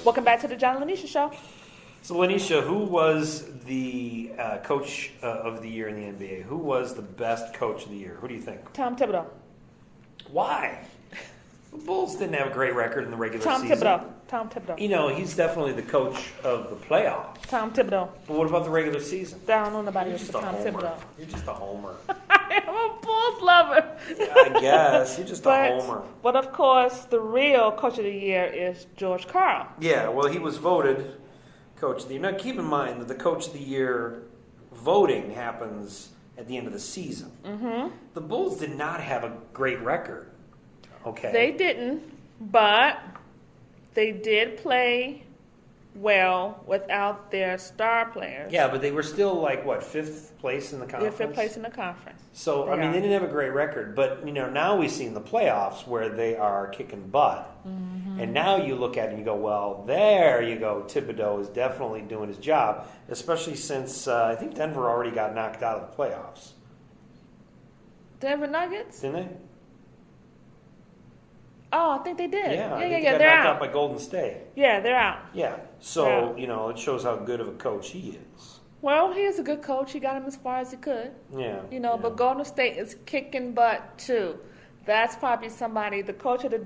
Welcome back to the John and Linetia Show. So, Linetia, who was the coach of the year in the NBA? Who was the best coach of the year? Who do you think? Tom Thibodeau. Why? The Bulls didn't have a great record in the regular season. Tom Thibodeau. You know, he's definitely the coach of the playoffs. Tom Thibodeau. But what about the regular season? I don't know nobody You're else just but a Tom homer. Thibodeau. You're just a homer. I'm a Bulls lover. I guess. You're just a homer. But of course, the real coach of the year is George Karl. Yeah, well, he was voted coach of the year. Now, keep in mind that the coach of the year voting happens at the end of the season. Mm-hmm. The Bulls did not have a great record. Okay. They didn't, but they did play well without their star players. Yeah, but they were still like, what, fifth place in the conference? They're fifth place in the conference. So, they didn't have a great record. But, now we see in the playoffs where they are kicking butt. Mm-hmm. And now you look at it and you go, well, there you go. Thibodeau is definitely doing his job, especially since I think Denver already got knocked out of the playoffs. Denver Nuggets? Didn't they? Oh, I think they did. Yeah, They're knocked out. out by Golden State. Yeah, they're out. Yeah, so, it shows how good of a coach he is. Well, he is a good coach. He got him as far as he could. Yeah. But Golden State is kicking butt, too. That's probably somebody, the coach of the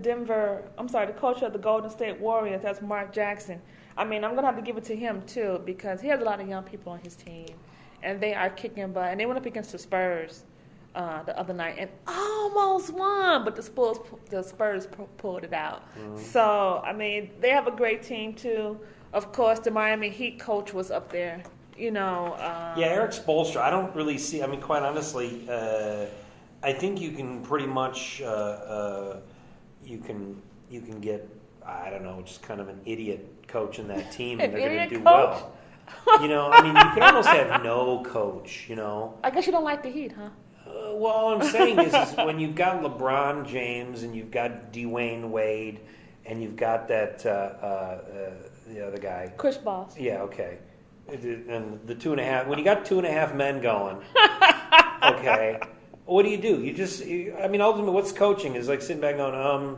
coach of the Golden State Warriors, that's Mark Jackson. I mean, I'm going to have to give it to him, too, because he has a lot of young people on his team. And they are kicking butt. And they went up against the Spurs the other night and almost won, but the Spurs pulled it out. Mm-hmm. So, I mean, they have a great team, too. Of course, the Miami Heat coach was up there, Eric Spoelstra, I don't really see, quite honestly, I think you can pretty much, you can get, I don't know, just kind of an idiot coach in that team, and they're going to do well. You can almost have no coach, I guess you don't like the Heat, huh? Well, all I'm saying is when you've got LeBron James and you've got Dwayne Wade and you've got that the other guy, Chris Bosh. Yeah, okay. And the 2.5. When you got 2.5 men going, okay, what do? You just, ultimately, what's coaching is like sitting back going,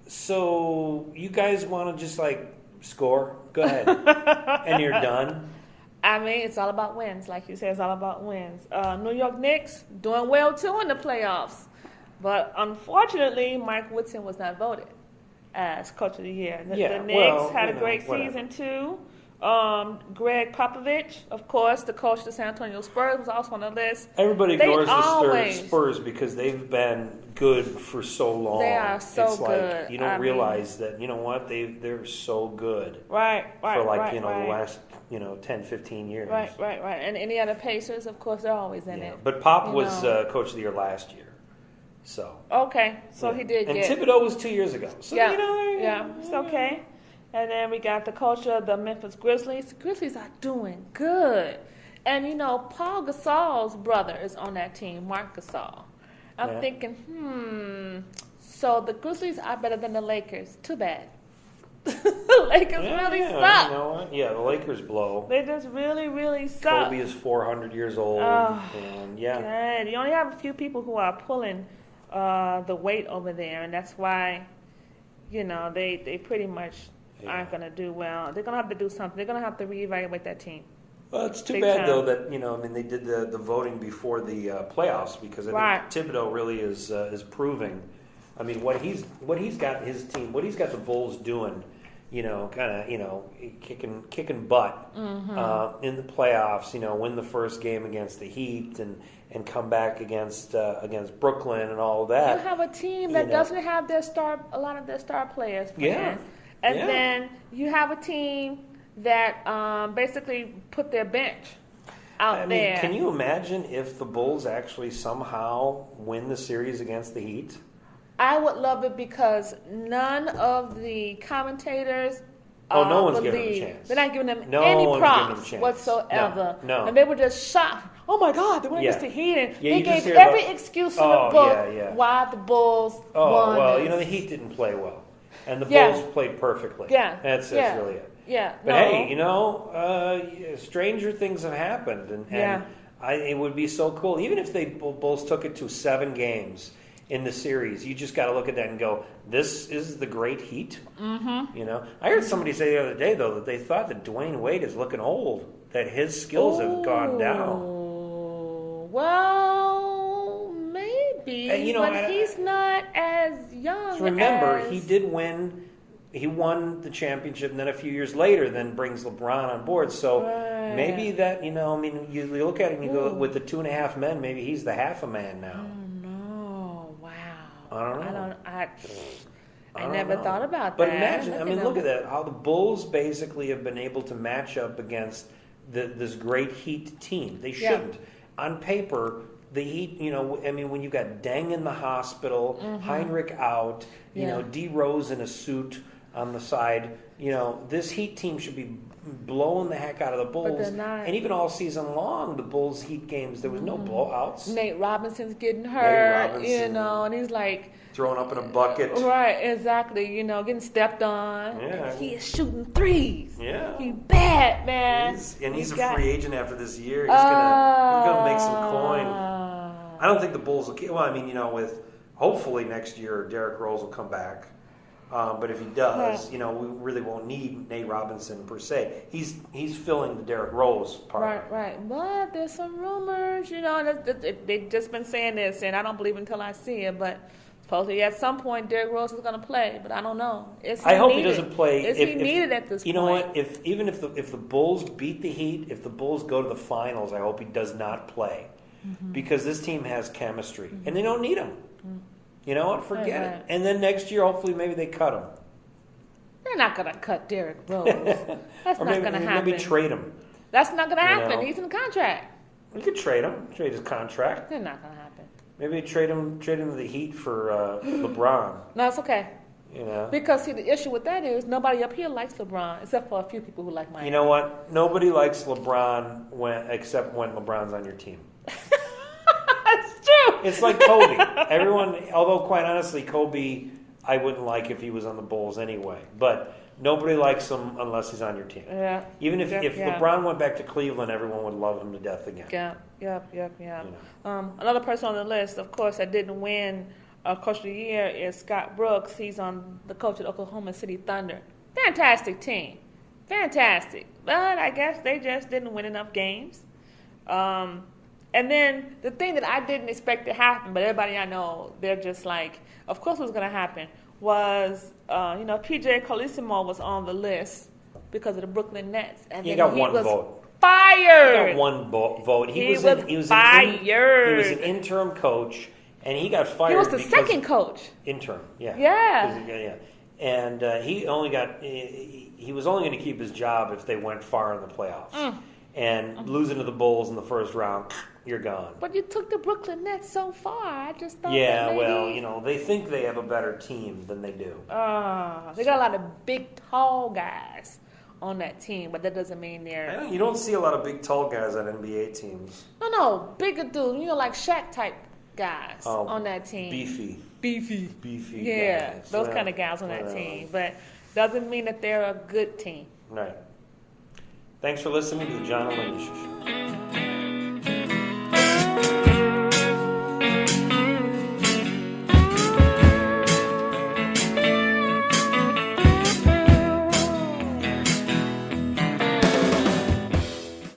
so you guys want to just like score? Go ahead, and you're done. It's all about wins. Like you said, it's all about wins. New York Knicks doing well, too, in the playoffs. But unfortunately, Mike Woodson was not voted as Coach of the Year. The Knicks had a great season, too. Greg Popovich, of course, the coach of the San Antonio Spurs, was also on the list. Everybody ignores the Spurs because they've been good for so long. They are so good. Like you don't realize that, they're so good. Right. For the last, 10, 15 years. Right. And any other Pacers, of course, they're always in it. But Pop was Coach of the Year last year. So. Okay, so he did get. And Thibodeau was 2 years ago. So, it's okay. And then we got the coach of the Memphis Grizzlies. The Grizzlies are doing good. And, Paul Gasol's brother is on that team, Mark Gasol. I'm thinking, so the Grizzlies are better than the Lakers. Too bad. The Lakers really suck. You know what? Yeah, the Lakers blow. They just really, really suck. Kobe is 400 years old. And good. You only have a few people who are pulling the weight over there, and that's why, they pretty much aren't going to do well. They're going to have to do something. They're going to have to reevaluate that team. Well, it's too bad, though, that, they did the voting before the playoffs because I think Thibodeau really is proving. What he's got his team, what he's got the Bulls doing, kicking butt in the playoffs, win the first game against the Heat and come back against Brooklyn and all of that. You have a team that doesn't have a lot of their star players playing. And then you have a team that basically put their bench out there. Can you imagine if the Bulls actually somehow win the series against the Heat? I would love it because none of the commentators no one's giving them a chance. They're not giving them any props whatsoever. No. And they were just shocked. Oh my God, they went against the Heat. And they gave every excuse in the book why the Bulls won. Well, the Heat didn't play well. And the Bulls played perfectly. Yeah. That's really it. Yeah. But hey, stranger things have happened. And it would be so cool. Even if the Bulls took it to 7 games in the series. You just got to look at that and go, this is the great Heat. Mm-hmm. You know, I heard somebody say the other day though that they thought that Dwayne Wade is looking old, that his skills have gone down. Well, maybe, and, you know, but he's not as young. Remember, as... he did win. He won the championship, and then a few years later, then brings LeBron on board. So maybe that, you know, I mean, you look at him, you go, with the 2.5 men, maybe he's the half a man now. I don't know. I never thought about that. But imagine, I mean, look at that. How the Bulls basically have been able to match up against this great Heat team. They shouldn't. On paper, the Heat, you know, I mean, when you got Deng in the hospital, Heinrich out, you know, D Rose in a suit on the side, you know, this Heat team should be blowing the heck out of the Bulls. And even all season long, the Bulls Heat games, there was no blowouts. Nate Robinson's getting hurt, you know, and he's like thrown up in a bucket. Right, exactly. You know, getting stepped on. Yeah. He is shooting threes. Yeah. He's bad, man. He's a free agent after this year. He's gonna make some coin. I don't think the Bulls will. Well, I mean, you know, with hopefully next year Derrick Rose will come back. But if he does, you know, we really won't need Nate Robinson per se. He's filling the Derrick Rose part. Right. But there's some rumors, you know, they've just been saying this, and I don't believe until I see it. But supposedly at some point Derrick Rose is going to play, but I don't know. I hope he doesn't play. Is he needed at this point? You know what? If the Bulls beat the Heat, if the Bulls go to the finals, I hope he does not play, because this team has chemistry, and they don't need him. You know what? Forget it. And then next year, hopefully, maybe they cut him. They're not going to cut Derrick Rose. That's not going to happen. Maybe trade him. That's not going to happen. Know? He's in contract. You could trade him. Trade his contract. They're not going to happen. Maybe trade him to the Heat for LeBron. No, it's okay. You know? Because, see, the issue with that is nobody up here likes LeBron, except for a few people who like Miami. You know what? Nobody likes LeBron except when LeBron's on your team. It's like Kobe. Everyone, although quite honestly, Kobe, I wouldn't like if he was on the Bulls anyway. But nobody likes him unless he's on your team. Yeah. Even if LeBron went back to Cleveland, everyone would love him to death again. Yep. You know. Another person on the list, of course, that didn't win Coach of the Year is Scott Brooks. He's on the coach of Oklahoma City Thunder. Fantastic team. Fantastic. But I guess they just didn't win enough games. And then the thing that I didn't expect to happen, but everybody I know, they're just like, of course what's going to happen, was, PJ Carlesimo was on the list because of the Brooklyn Nets. And he got one vote. Fired! He got one vote. He was fired. He was an interim coach, and he got fired. He was the second coach. Interim, yeah. Yeah. And he was only going to keep his job if they went far in the playoffs. And losing to the Bulls in the first round, you're gone. But you took the Brooklyn Nets so far. I just thought that maybe... well, you know, they think they have a better team than they do. They got a lot of big, tall guys on that team, but that doesn't mean they're... You don't see a lot of big, tall guys on NBA teams. No, bigger dudes, like Shaq-type guys on that team. Beefy. Yeah, guys. Those kind of guys on that team. But doesn't mean that they're a good team. Right. Thanks for listening to the John and Linetia Show.